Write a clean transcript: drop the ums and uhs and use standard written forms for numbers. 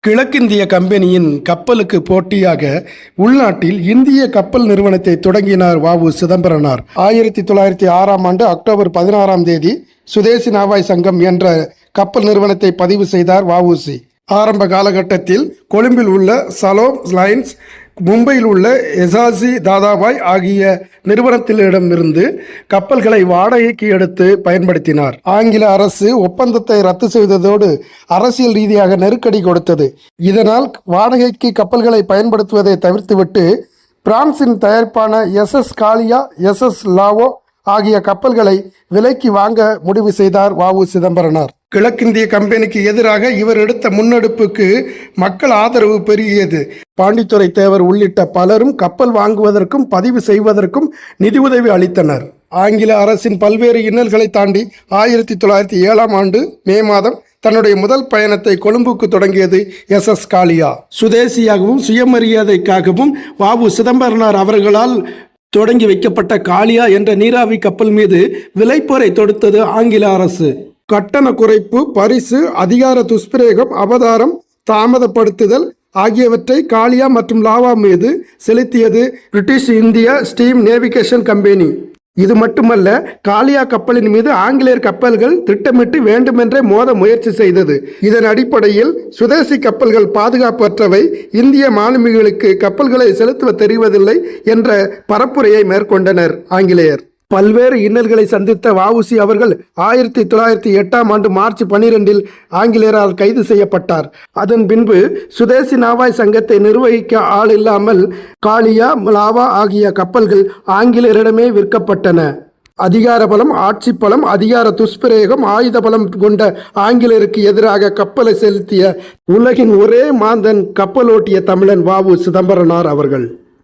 கிழக்கிந்திய கம்பெனியின் கப்பலுக்கு போட்டியாக உள்நாட்டில் இந்திய கப்பல் நிறுவனத்தை தொடங்கினார் வ.உ. சிதம்பரனார். 1906 அக்டோபர் 16 சுதேசி நாவாய் சங்கம் என்ற கப்பல் நிறுவனத்தை பதிவு செய்தார் வ.உ.சி. ஆரம்ப காலகட்டத்தில் கொழும்பில் உள்ள சலோம் லைன்ஸ், மும்பையில் உள்ள எசாசி தாதாபாய் ஆகிய நிறுவனத்திலிடமிருந்து கப்பல்களை வாடகைக்கு எடுத்து பயன்படுத்தினார். ஆங்கில அரசு ஒப்பந்தத்தை ரத்து செய்ததோடு அரசியல் ரீதியாக நெருக்கடி கொடுத்தது. இதனால் வாடகைக்கு கப்பல்களை பயன்படுத்துவதை தவிர்த்துவிட்டு பிரான்சின் தயாரிப்பான SS காலியா, SS லாவோ ஆகிய கப்பல்களை விலைக்கு வாங்க முடிவு செய்தார் வ.உ. சிதம்பரனார். கிழக்கிந்திய கம்பெனிக்கு எதிராக இவர் எடுத்த முன்னெடுப்புக்கு மக்கள் ஆதரவு பெருகியது. பாண்டித்துரை தேவர் உள்ளிட்ட பலரும் கப்பல் வாங்குவதற்கும் பதிவு செய்வதற்கும் நிதியுதவி அளித்தனர். ஆங்கில அரசின் பல்வேறு இன்னல்களை தாண்டி 1907 மே மாதம் தன்னுடைய முதல் பயணத்தை கொழும்புக்கு தொடங்கியது SS காலியா. சுதேசியாகவும் சுயமரியாதைக்காகவும் வ.உ. சிதம்பரனார் அவர்களால் தொடங்கி வைக்கப்பட்ட காலியா என்ற நீராவி கப்பல் மீது விலைப்போரை தொடுத்தது ஆங்கில அரசு. கட்டண குறைப்பு, பரிசு, அதிகார துஷ்பிரயோகம், அபதாரம், தாமதப்படுத்துதல் ஆகியவற்றை காலியா மற்றும் லாவா மீது செலுத்தியது British India steam navigation company. இது மட்டுமல்ல, காலியா கப்பலின் மீது ஆங்கிலேயர் கப்பல்கள் திட்டமிட்டு வேண்டுமென்றே மோத முயற்சி செய்தது. இதன் அடிப்படையில் சுதேசி கப்பல்கள் பாதுகாப்பற்றவை, இந்திய மாலுமிகளுக்கு கப்பல்களை செலுத்துவ தெரிவதில்லை என்ற பரப்புரையை மேற்கொண்டனர் ஆங்கிலேயர். பல்வேறு இன்னல்களை சந்தித்த வ.உ.சி. அவர்கள் 1908 மார்ச் 12 ஆங்கிலேயரால் கைது செய்யப்பட்டார். அதன் பின்பு சுதேசி நாவாய் சங்கத்தை நிர்வகிக்க ஆள் இல்லாமல் காலியா, லாவா ஆகிய கப்பல்கள் ஆங்கிலேயரிடமே விற்கப்பட்டன. அதிகார பலம், ஆட்சி பலம், அதிகார துஷ்பிரயோகம், ஆயுத பலம் கொண்ட ஆங்கிலேயருக்கு எதிராக கப்பலை செலுத்திய உலகின் ஒரே மாந்தன், கப்பலோட்டிய தமிழன் வ.உ. சிதம்பரனார் அவர்கள்.